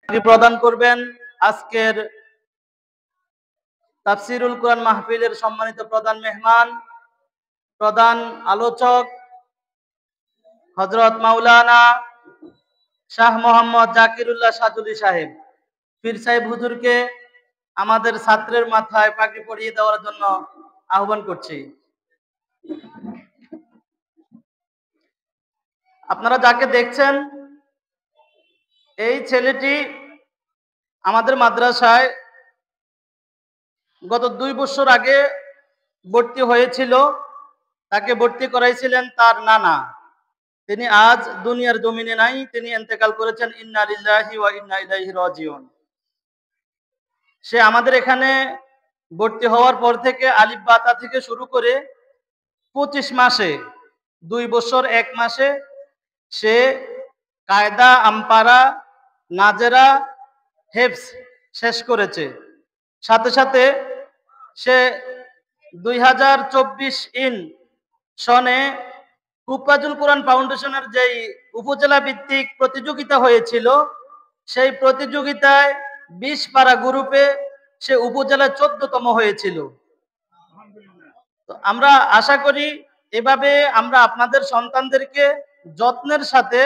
প্রদান করবেন আজকের তাফসিরুল কোরআন মাহফিলের সম্মানিত প্রধান মেহমান, প্রধান আলোচক হযরত মাওলানা শাহ মোহাম্মদ জাকিরুল্লাহ সাজুলি সাহেব পীর সাহেব হুজুরকে আমাদের ছাত্রের মাথায় পাগড়ি পরিয়ে দেওয়ার জন্য আহ্বান করছি। আপনারা যাকে দেখছেন, এই ছেলেটি আমাদের মাদ্রাসায় গত 2 বছর আগে ভর্তি হয়েছিল। তাকে ভর্তি করাইছিলেন তার নানা। তিনি আজ দুনিয়ার জমিনে নাই, তিনি ইন্তেকাল করেছেন। ইন্না লিল্লাহি ওয়া ইন্না ইলাইহি রাজিউন। সে আমাদের এখানে ভর্তি হওয়ার পর থেকে আলিফ বা তা থেকে শুরু করে 25 মাসে 2 বছর 1 মাসে সে কায়দা, আমপারা, নাজেরা, হেফজ শেষ করেছে। সাথে সাথে সে 2024 সনে হুফাজুল কোরআন ফাউন্ডেশনের যেই উপজেলা ভিত্তিক প্রতিযোগিতা হয়েছিল, সেই প্রতিযোগিতায় 20 পারা গ্রুপে সে উপজেলায় 14তম হয়েছিল। তো আমরা আশা করি এভাবে আমরা আপনাদের সন্তানদেরকে যত্নের সাথে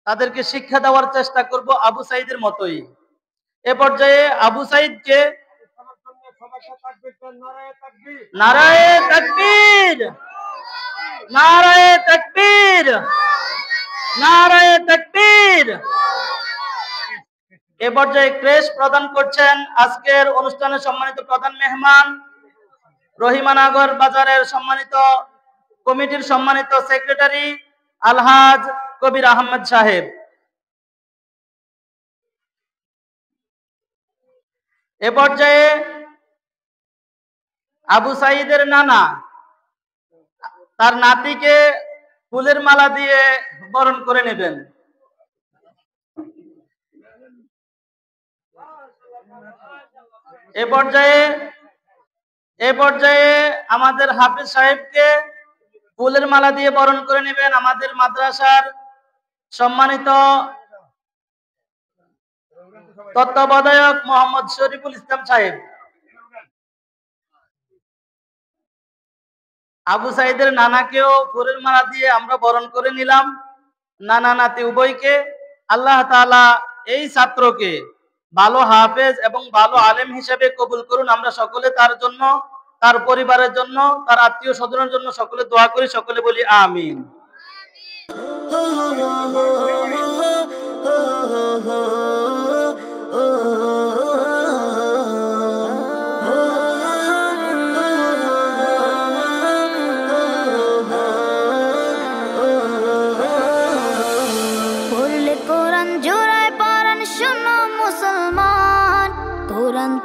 তাদেরকে শিক্ষা দেওয়ার চেষ্টা করব আবু সাইদের মতোই। এ পর্যায়ে আবু সাইদকে নারায়ে তাকবীর, নারায়ে তাকবীর, নারায়ে তাকবীর। এ পর্যায়ে ক্রেশ প্রদান করছেন আজকের অনুষ্ঠানের সম্মানিত প্রধান মেহমান, রহিমানগর বাজারের সম্মানিত কমিটির সম্মানিত সেক্রেটারি আলহাজ কবির আহমেদ সাহেব। এ পর্যায়ে আবু সাইদের নানা তার নাতিকে ফুলের মালা দিয়ে বরণ করে নেবেন। এ পর্যায়ে আমাদের হাফেজ সাহেবকে ফুলের মালা দিয়ে বরণ করে নেবেন আমাদের মাদ্রাসার সম্মানিত তত্ত্বাবধায়ক মোহাম্মদ শরীফুল ইসলাম সাহেব। আবু সাইদের নানাকেও ফুলের মালা দিয়ে আমরা বরণ করে নিলাম, নানা নাতি উভয়কে। আল্লাহ তাআলা এই ছাত্রকে ভালো হাফেজ এবং ভালো আলেম হিসেবে কবুল করুন। আমরা সকলে তার জন্য, তার পরিবারের জন্য, তার আত্মীয় স্বজনের জন্য সকলে দোয়া করি, সকলে বলি আমিন।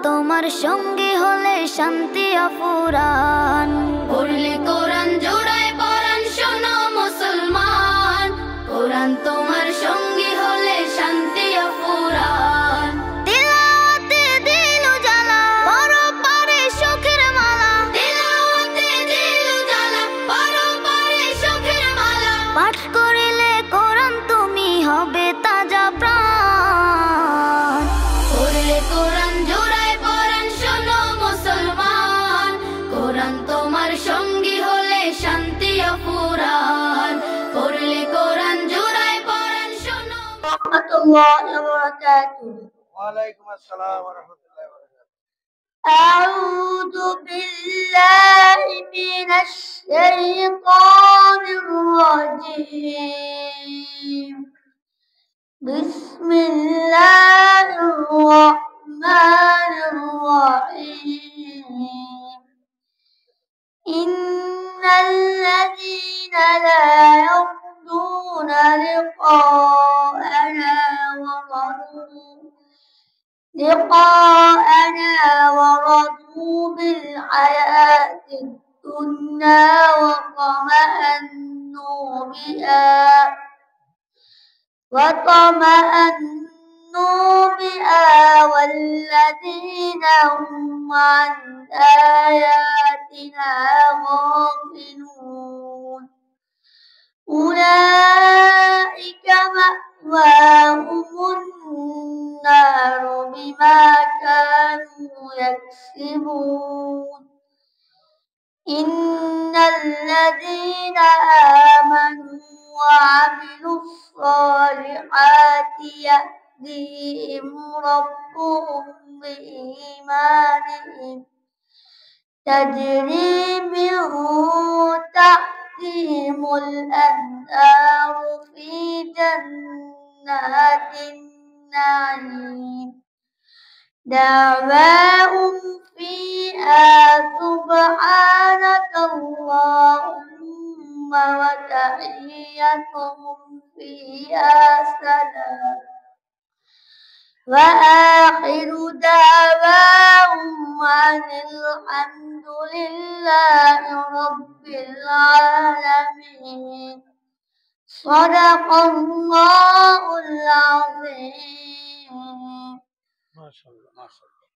তোমার সঙ্গে হলে শান্তি অফুরান, পড়লে কোরআন জোড়ায় পরাণ শোনো মুসলমান, কোরআন তোমার সঙ্গে হলে শান্তি অফুরান। তিলাওয়াতে দিল জ্বালা পরো পারে সুখের মালা, তিলাওয়াতে দিল জ্বালা পরো পারে সুখের মালা, পাঠ করিলে কোরআন তুমি হবে তাজা প্রাণ, পড়লে কোরআন أعوذ بالله من الشيطان الرجيم. بسم الله الرحمن الرحيم. إن الذين لا يرجون لقاءنا ورضوا بالحياة الدنيا وطمأنوا بها والذين هم عن آياتنا غافلون أولئك ومأواهم النار بما كانوا يكسبون إن الذين آمنوا وعملوا الصالحات يهديهم ربهم بإيمانهم تجري من تحتهم الأنهار في جنات النعيم دعواهم فيها سبحانك اللهم وتحيتهم فيها سلام وآخر دعواهم أن الحمد لله رب العالمين صدق الله العظيم. ما شاء الله ما شاء الله